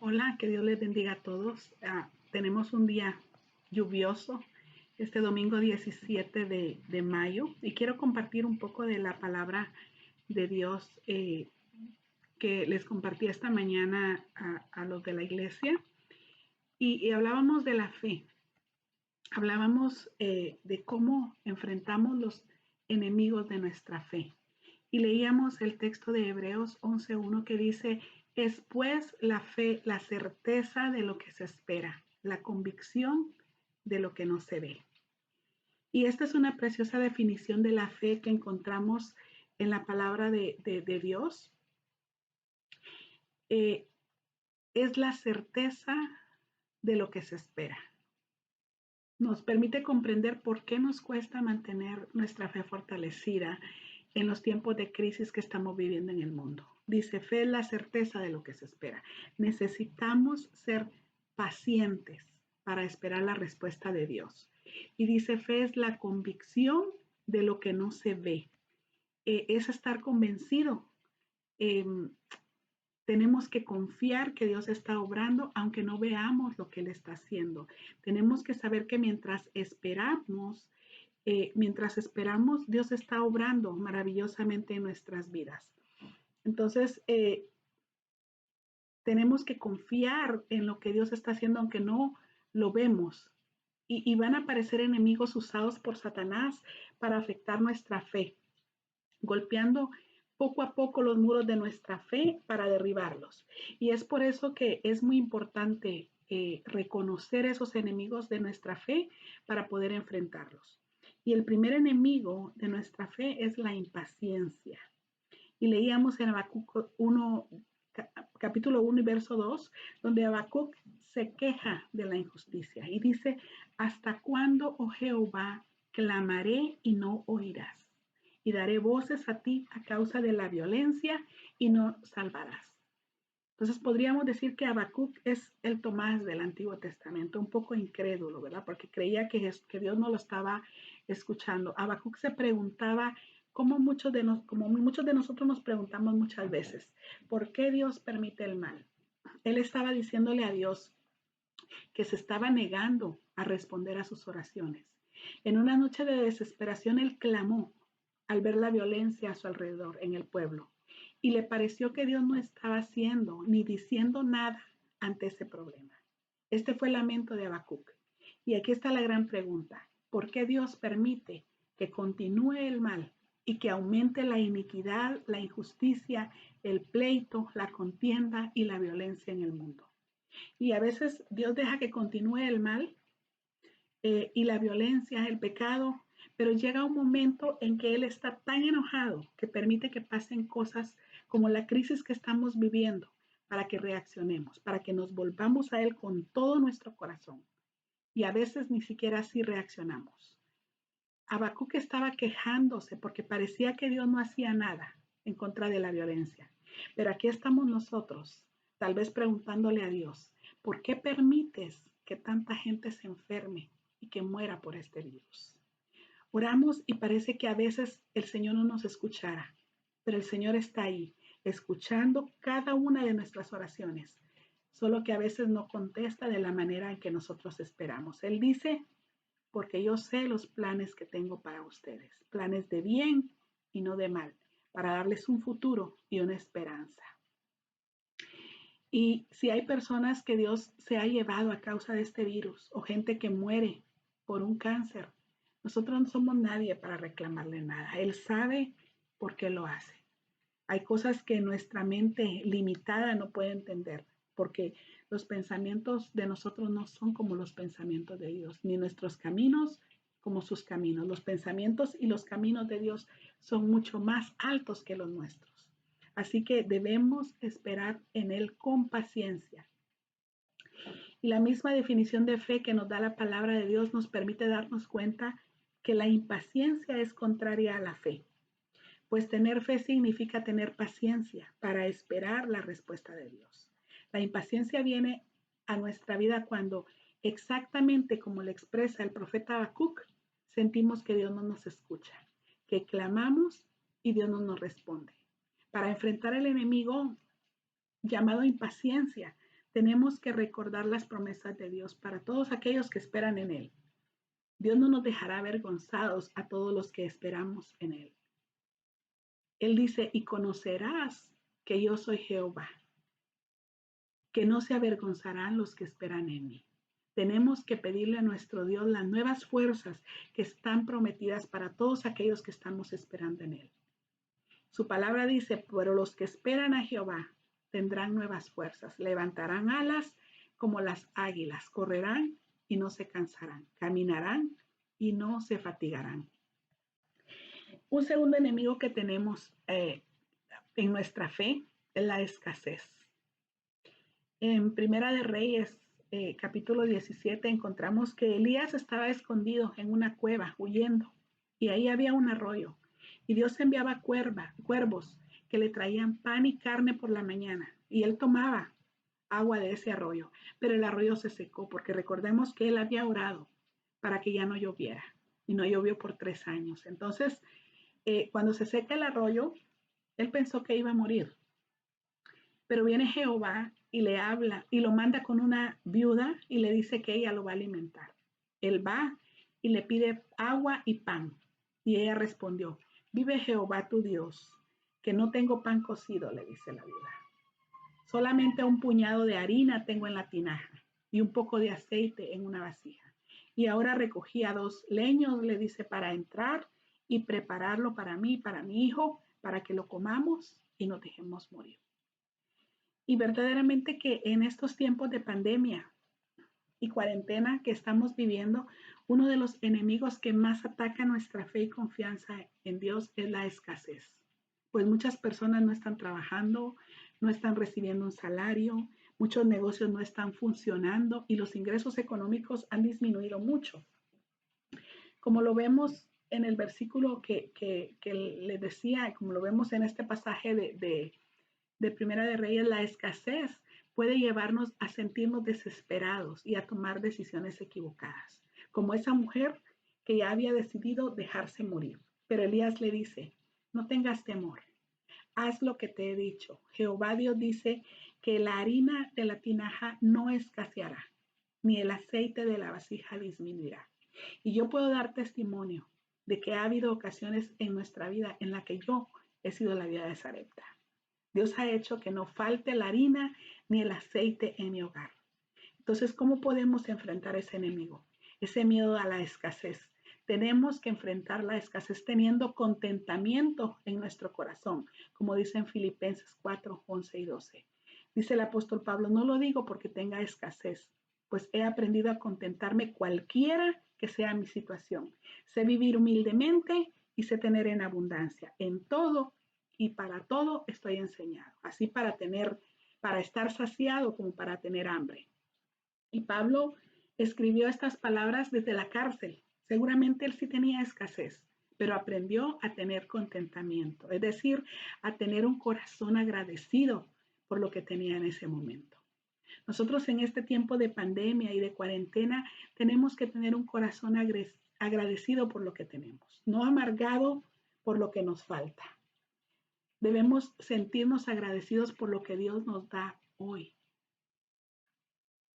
Hola, que Dios les bendiga a todos. Tenemos un día lluvioso este domingo 17 de mayo y quiero compartir un poco de la palabra de Dios que les compartí esta mañana a los de la iglesia y hablábamos de la fe. Hablábamos de cómo enfrentamos los enemigos de nuestra fe. Y leíamos el texto de Hebreos 11:1 que dice, es pues la fe, la certeza de lo que se espera, la convicción de lo que no se ve. Y esta es una preciosa definición de la fe que encontramos en la palabra de Dios. Es la certeza de lo que se espera. Nos permite comprender por qué nos cuesta mantener nuestra fe fortalecida en los tiempos de crisis que estamos viviendo en el mundo. Dice, fe es la certeza de lo que se espera. Necesitamos ser pacientes para esperar la respuesta de Dios. Y dice, fe es la convicción de lo que no se ve. Es estar convencido. Tenemos que confiar que Dios está obrando, aunque no veamos lo que Él está haciendo. Tenemos que saber que mientras esperamos, Dios está obrando maravillosamente en nuestras vidas. Entonces, tenemos que confiar en lo que Dios está haciendo, aunque no lo vemos. Y van a aparecer enemigos usados por Satanás para afectar nuestra fe, golpeando poco a poco los muros de nuestra fe para derribarlos. Y es por eso que es muy importante reconocer esos enemigos de nuestra fe para poder enfrentarlos. Y el primer enemigo de nuestra fe es la impaciencia. Y leíamos en Habacuc 1, capítulo 1 y verso 2, donde Habacuc se queja de la injusticia y dice, ¿hasta cuándo, oh Jehová, clamaré y no oirás? Y daré voces a ti a causa de la violencia y no salvarás. Entonces podríamos decir que Habacuc es el Tomás del Antiguo Testamento, un poco incrédulo, ¿verdad? Porque creía que Dios no lo estaba escuchando. Habacuc se preguntaba, como muchos de nosotros nos preguntamos muchas veces, ¿por qué Dios permite el mal? Él estaba diciéndole a Dios que se estaba negando a responder a sus oraciones. En una noche de desesperación, él clamó al ver la violencia a su alrededor en el pueblo y le pareció que Dios no estaba haciendo ni diciendo nada ante ese problema. Este fue el lamento de Habacuc. Y aquí está la gran pregunta. ¿Por qué Dios permite que continúe el mal y que aumente la iniquidad, la injusticia, el pleito, la contienda y la violencia en el mundo? Y a veces Dios deja que continúe el mal y la violencia, el pecado, pero llega un momento en que Él está tan enojado que permite que pasen cosas como la crisis que estamos viviendo para que reaccionemos, para que nos volvamos a Él con todo nuestro corazón. Y a veces ni siquiera así reaccionamos. Habacuc estaba quejándose porque parecía que Dios no hacía nada en contra de la violencia. Pero aquí estamos nosotros, tal vez preguntándole a Dios, ¿por qué permites que tanta gente se enferme y que muera por este virus? Oramos y parece que a veces el Señor no nos escuchará, pero el Señor está ahí, escuchando cada una de nuestras oraciones, solo que a veces no contesta de la manera en que nosotros esperamos. Él dice, porque yo sé los planes que tengo para ustedes, planes de bien y no de mal, para darles un futuro y una esperanza. Y si hay personas que Dios se ha llevado a causa de este virus o gente que muere por un cáncer, nosotros no somos nadie para reclamarle nada. Él sabe por qué lo hace. Hay cosas que nuestra mente limitada no puede entender, porque los pensamientos de nosotros no son como los pensamientos de Dios, ni nuestros caminos como sus caminos. Los pensamientos y los caminos de Dios son mucho más altos que los nuestros. Así que debemos esperar en Él con paciencia. Y la misma definición de fe que nos da la palabra de Dios nos permite darnos cuenta que la impaciencia es contraria a la fe. Pues tener fe significa tener paciencia para esperar la respuesta de Dios. La impaciencia viene a nuestra vida cuando, exactamente como le expresa el profeta Habacuc, sentimos que Dios no nos escucha, que clamamos y Dios no nos responde. Para enfrentar al enemigo llamado impaciencia, tenemos que recordar las promesas de Dios para todos aquellos que esperan en Él. Dios no nos dejará avergonzados a todos los que esperamos en Él. Él dice, y conocerás que yo soy Jehová, que no se avergonzarán los que esperan en mí. Tenemos que pedirle a nuestro Dios las nuevas fuerzas que están prometidas para todos aquellos que estamos esperando en Él. Su palabra dice, pero los que esperan a Jehová tendrán nuevas fuerzas, levantarán alas como las águilas, correrán y no se cansarán, caminarán y no se fatigarán. Un segundo enemigo que tenemos en nuestra fe es la escasez. En Primera de Reyes, capítulo 17, encontramos que Elías estaba escondido en una cueva, huyendo, y ahí había un arroyo. Y Dios enviaba cuervos que le traían pan y carne por la mañana, y él tomaba agua de ese arroyo, pero el arroyo se secó, porque recordemos que él había orado para que ya no lloviera, y no llovió por 3 años. Entonces, cuando se seca el arroyo, él pensó que iba a morir, pero viene Jehová y le habla y lo manda con una viuda y le dice que ella lo va a alimentar. Él va y le pide agua y pan. Y ella respondió, vive Jehová tu Dios, que no tengo pan cocido, le dice la viuda. Solamente un puñado de harina tengo en la tinaja y un poco de aceite en una vasija. Y ahora recogía 2 leños, le dice, para entrar y prepararlo para mí, para mi hijo, para que lo comamos y nos dejemos morir. Y verdaderamente que en estos tiempos de pandemia y cuarentena que estamos viviendo, uno de los enemigos que más ataca nuestra fe y confianza en Dios es la escasez. Pues muchas personas no están trabajando, no están recibiendo un salario, muchos negocios no están funcionando y los ingresos económicos han disminuido mucho. Como lo vemos en el versículo que les decía, como lo vemos en este pasaje de Primera de Reyes, la escasez puede llevarnos a sentirnos desesperados y a tomar decisiones equivocadas, como esa mujer que ya había decidido dejarse morir. Pero Elías le dice, no tengas temor, haz lo que te he dicho. Jehová Dios dice que la harina de la tinaja no escaseará, ni el aceite de la vasija disminuirá. Y yo puedo dar testimonio de que ha habido ocasiones en nuestra vida en la que yo he sido la vida de Sarepta. Dios ha hecho que no falte la harina ni el aceite en mi hogar. Entonces, ¿cómo podemos enfrentar ese enemigo? Ese miedo a la escasez. Tenemos que enfrentar la escasez teniendo contentamiento en nuestro corazón, como dice en Filipenses 4, 11 y 12. Dice el apóstol Pablo, no lo digo porque tenga escasez, pues he aprendido a contentarme cualquiera que sea mi situación. Sé vivir humildemente y sé tener en abundancia. En todo y para todo estoy enseñado, así para estar saciado como para tener hambre. Y Pablo escribió estas palabras desde la cárcel. Seguramente él sí tenía escasez, pero aprendió a tener contentamiento, es decir, a tener un corazón agradecido por lo que tenía en ese momento. Nosotros en este tiempo de pandemia y de cuarentena tenemos que tener un corazón agradecido por lo que tenemos, no amargado por lo que nos falta. Debemos sentirnos agradecidos por lo que Dios nos da hoy.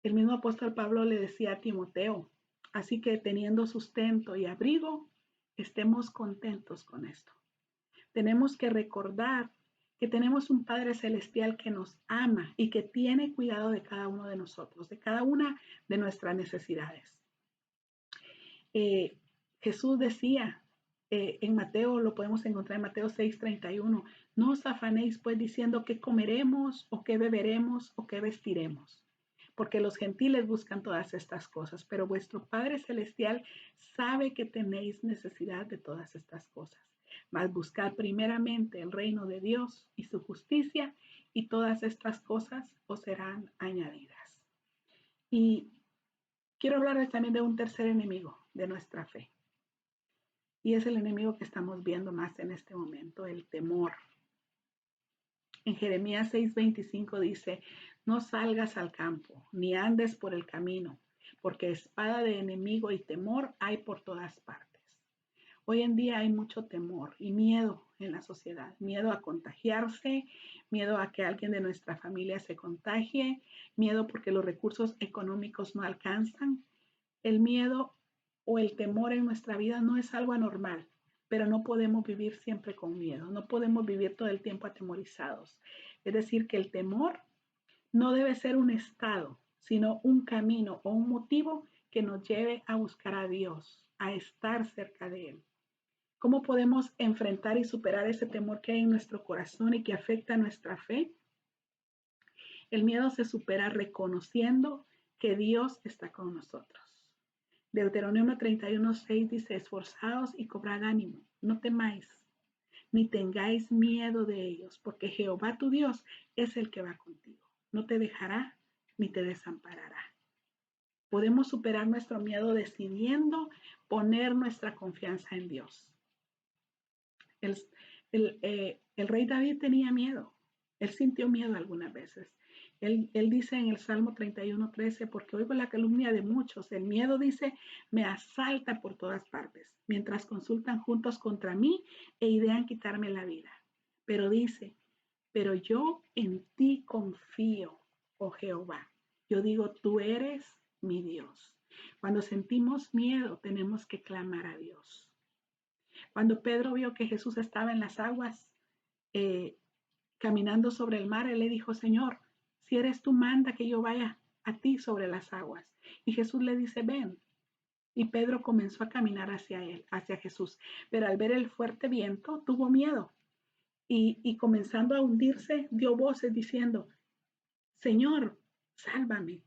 El mismo apóstol Pablo le decía a Timoteo, así que teniendo sustento y abrigo, estemos contentos con esto. Tenemos que recordar que tenemos un Padre Celestial que nos ama y que tiene cuidado de cada uno de nosotros, de cada una de nuestras necesidades. Jesús decía, en Mateo, lo podemos encontrar en Mateo 6:31, no os afanéis pues diciendo qué comeremos o qué beberemos o qué vestiremos, porque los gentiles buscan todas estas cosas, pero vuestro Padre Celestial sabe que tenéis necesidad de todas estas cosas. Mas buscad primeramente el reino de Dios y su justicia, y todas estas cosas os serán añadidas. Y quiero hablarles también de un tercer enemigo de nuestra fe. Y es el enemigo que estamos viendo más en este momento, el temor. En Jeremías 6:25 dice, no salgas al campo, ni andes por el camino, porque espada de enemigo y temor hay por todas partes. Hoy en día hay mucho temor y miedo en la sociedad, miedo a contagiarse, miedo a que alguien de nuestra familia se contagie, miedo porque los recursos económicos no alcanzan. El miedo o el temor en nuestra vida no es algo anormal, pero no podemos vivir siempre con miedo, no podemos vivir todo el tiempo atemorizados. Es decir, que el temor no debe ser un estado, sino un camino o un motivo que nos lleve a buscar a Dios, a estar cerca de Él. ¿Cómo podemos enfrentar y superar ese temor que hay en nuestro corazón y que afecta nuestra fe? El miedo se supera reconociendo que Dios está con nosotros. Deuteronomio 31:6 dice, esforzaos y cobrad ánimo, no temáis, ni tengáis miedo de ellos, porque Jehová tu Dios es el que va contigo. No te dejará ni te desamparará. Podemos superar nuestro miedo decidiendo poner nuestra confianza en Dios. El rey David tenía miedo. Él sintió miedo algunas veces. Él dice en el Salmo 31:13, porque oigo la calumnia de muchos. El miedo, dice, me asalta por todas partes, mientras consultan juntos contra mí e idean quitarme la vida. Pero dice, pero yo en ti confío, oh Jehová. Yo digo, tú eres mi Dios. Cuando sentimos miedo, tenemos que clamar a Dios. Cuando Pedro vio que Jesús estaba en las aguas, eh, caminando sobre el mar, él le dijo, Señor, si eres tú, manda que yo vaya a ti sobre las aguas. Y Jesús le dice, ven. Y Pedro comenzó a caminar hacia él, hacia Jesús. Pero al ver el fuerte viento, tuvo miedo. Y comenzando a hundirse, dio voces diciendo, Señor, sálvame.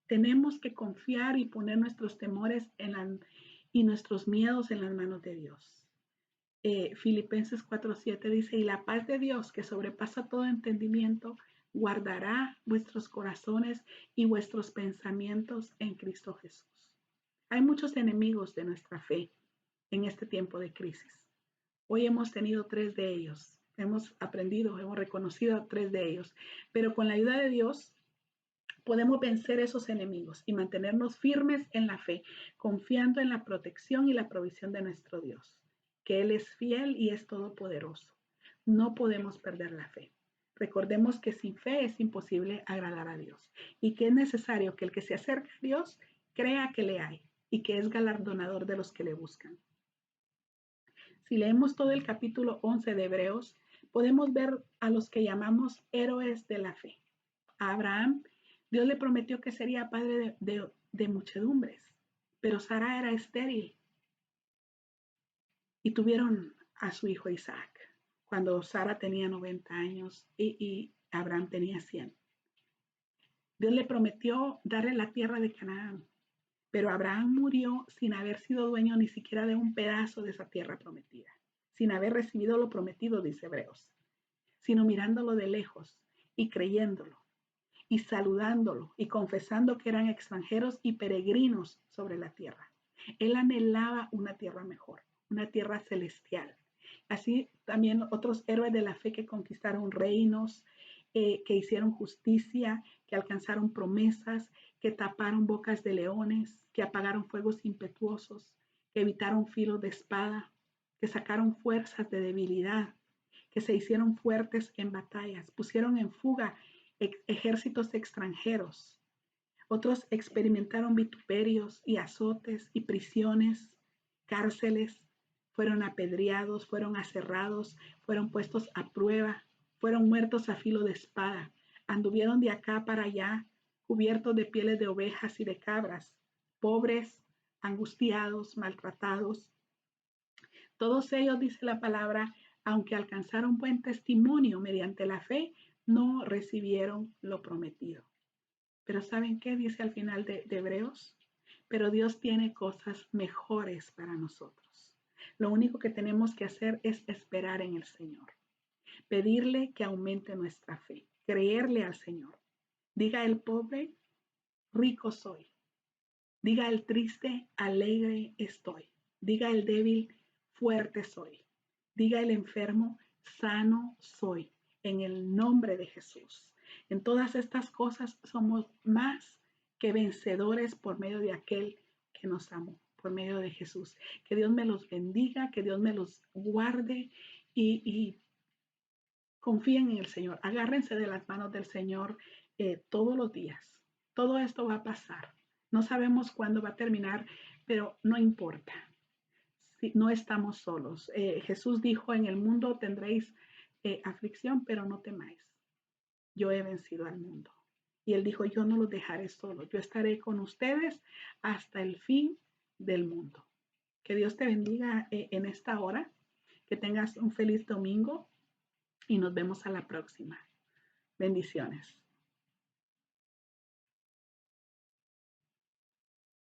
Tenemos que confiar y poner nuestros temores y nuestros miedos en las manos de Dios. Filipenses 4:7 dice, y la paz de Dios que sobrepasa todo entendimiento, guardará vuestros corazones y vuestros pensamientos en Cristo Jesús. Hay muchos enemigos de nuestra fe en este tiempo de crisis. Hoy hemos tenido 3 de ellos. Hemos aprendido, hemos reconocido 3 de ellos. Pero con la ayuda de Dios podemos vencer esos enemigos y mantenernos firmes en la fe, confiando en la protección y la provisión de nuestro Dios, que Él es fiel y es todopoderoso. No podemos perder la fe. Recordemos que sin fe es imposible agradar a Dios y que es necesario que el que se acerca a Dios crea que le hay y que es galardonador de los que le buscan. Si leemos todo el capítulo 11 de Hebreos, podemos ver a los que llamamos héroes de la fe. A Abraham, Dios le prometió que sería padre de muchedumbres, pero Sara era estéril y tuvieron a su hijo Isaac cuando Sara tenía 90 años y Abraham tenía 100. Dios le prometió darle la tierra de Canaán, pero Abraham murió sin haber sido dueño ni siquiera de un pedazo de esa tierra prometida, sin haber recibido lo prometido, dice Hebreos, sino mirándolo de lejos y creyéndolo y saludándolo y confesando que eran extranjeros y peregrinos sobre la tierra. Él anhelaba una tierra mejor, una tierra celestial. Así también otros héroes de la fe que conquistaron reinos, que hicieron justicia, que alcanzaron promesas, que taparon bocas de leones, que apagaron fuegos impetuosos, que evitaron filos de espada, que sacaron fuerzas de debilidad, que se hicieron fuertes en batallas, pusieron en fuga ejércitos extranjeros. Otros experimentaron vituperios y azotes y prisiones, cárceles, fueron apedreados, fueron aserrados, fueron puestos a prueba, fueron muertos a filo de espada, anduvieron de acá para allá, cubiertos de pieles de ovejas y de cabras, pobres, angustiados, maltratados. Todos ellos, dice la palabra, aunque alcanzaron buen testimonio mediante la fe, no recibieron lo prometido. Pero ¿saben qué dice al final de Hebreos? Pero Dios tiene cosas mejores para nosotros. Lo único que tenemos que hacer es esperar en el Señor, pedirle que aumente nuestra fe, creerle al Señor. Diga el pobre, rico soy. Diga el triste, alegre estoy. Diga el débil, fuerte soy. Diga el enfermo, sano soy, en el nombre de Jesús. En todas estas cosas somos más que vencedores por medio de aquel que nos amó, por medio de Jesús. Que Dios me los bendiga, que Dios me los guarde y confíen en el Señor, agárrense de las manos del Señor todos los días. Todo esto va a pasar. No sabemos cuándo va a terminar, pero no importa. Si no estamos solos. Jesús dijo, en el mundo tendréis aflicción, pero no temáis. Yo he vencido al mundo. Y él dijo, yo no los dejaré solos. Yo estaré con ustedes hasta el fin del mundo. Que Dios te bendiga en esta hora. Que tengas un feliz domingo y nos vemos a la próxima. Bendiciones.